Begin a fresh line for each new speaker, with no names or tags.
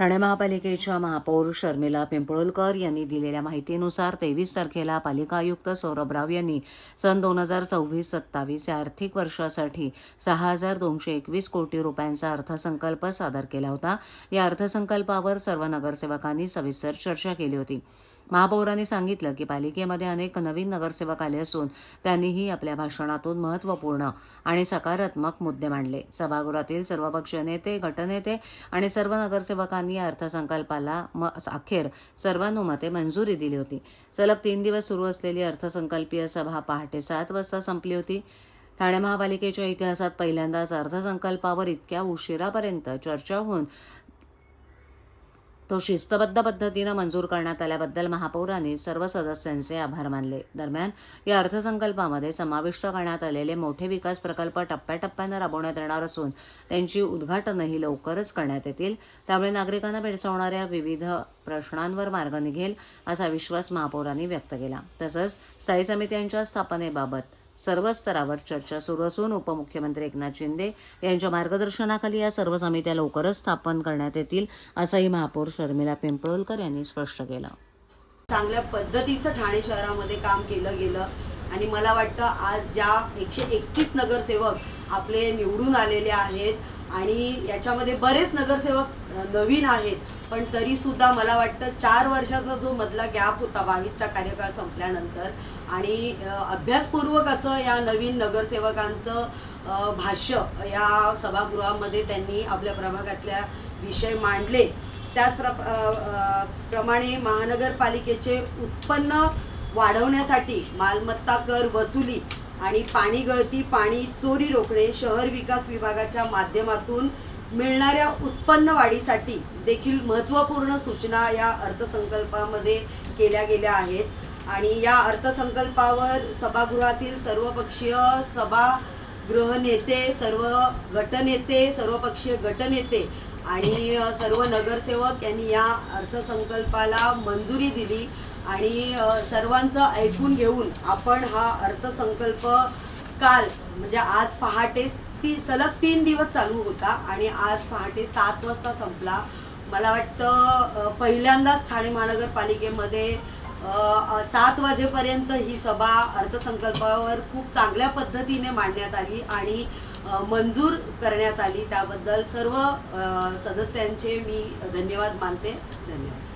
ठाणे महापालिकेच्या महापौर शर्मिला पिंपळोलकर यांनी दिलेल्या माहितीनुसार 23 तारखेला पालिका आयुक्त सौरभ राव यांनी सन 2024-27 या आर्थिक वर्षासाठी 6,221 कोटी रुपयांचा अर्थसंकल्प सादर केला होता। या अर्थसंकल्पावर सर्व नगरसेवकांनी सविस्तर चर्चा केली होती। महापौरांनी सांगितलं की पालिकेमध्ये अनेक नवीन नगरसेवक आले असून त्यांनीही आपल्या भाषणातून महत्त्वपूर्ण आणि सकारात्मक मुद्दे मांडले। सभागृहातील सर्वपक्षीय नेते, गटनेते आणि सर्व नगरसेवकांनी या अर्थसंकल्पाला अखेर सर्वानुमते मंजुरी दिली होती। सलग 3 दिवस सुरू असलेली अर्थसंकल्पीय सभा पहाटे 7 वाजता संपली होती। ठाणे महापालिकेच्या इतिहासात पहिल्यांदाच अर्थसंकल्पावर इतक्या उशिरापर्यंत चर्चा होऊन तो शिस्तबद्ध पद्धतीने मंजूर करण्यात आल्याबद्दल महापौरांनी सर्व सदस्यांचे आभार मानले। दरम्यान या अर्थसंकल्पामध्ये समाविष्ट करण्यात आलेले मोठे विकास प्रकल्प टप्प्याटप्प्याने राबवण्यात येणार असून त्यांची उद्घाटनही लवकरच करण्यात येतील। त्यामुळे नागरिकांना भेडसावणाऱ्या विविध प्रश्नांवर मार्ग निघेल असा विश्वास महापौरांनी व्यक्त केला। तसंच स्थायी समित्यांच्या स्थापनेबाबत सर्व स्तरावर चर्चा सुरू असून उपमुख्यमंत्री एकनाथ शिंदे यांच्या मार्गदर्शनाखाली या सर्व समित्या लवकरच स्थापन करण्यात येतील असंही महापौर शर्मिला पिंपळोलकर यांनी स्पष्ट केलं।
चांगल्या पद्धतीचं ठाणे शहरामध्ये काम केलं गेलं आणि मला वाटतं आज ज्या 131 नगरसेवक आपले निवडून आलेले आहेत आणि याच्यामध्ये बरेच नगरसेवक नवीन आहेत, पण तरीसुद्धा मला वाटतं 4 वर्षाचा जो मधला गॅप होता 22चा कार्यकाळ संपल्यानंतर आणि अभ्यासपूर्वक असं या नवीन नगरसेवकांचं भाष्य या सभागृहामध्ये त्यांनी आपल्या प्रभागातल्या विषय मांडले। त्याच प्रमाणे महानगरपालिकेचे उत्पन्न वाढवण्यासाठी मालमत्ता कर वसुली आणि पाणी गळती, पाणी चोरी रोखणे, शहर विकास विभागाच्या माध्यमातून मिळणाऱ्या उत्पन्न वाढीसाठी देखील महत्त्वपूर्ण सूचना या अर्थसंकल्पामध्ये केल्या गेल्या आहेत आणि या अर्थसंकल्पावर सभागृहातील सर्वपक्षीय सभागृह नेते, सर्व गटनेते, सर्वपक्षीय गटनेते आणि सर्व नगरसेवक यांनी या अर्थसंकल्पाला मंजुरी दिली आणि सर्वांचं ऐकून घेऊन आपण हा अर्थसंकल्प काल म्हणजे आज पहाटे सलग 3 दिवस चालू होता आणि आज पहाटे 7 वाजता संपला। मला वाटतं पहिल्यांदाच ठाणे महानगरपालिकेमध्ये 7 वाजेपर्यंत ही सभा अर्थसंकल्पावर खूप चांगल्या पद्धतीने मांडण्यात आली आणि मंजूर करण्यात आली। त्याबद्दल सर्व सदस्यांचे मी धन्यवाद मानते। धन्यवाद।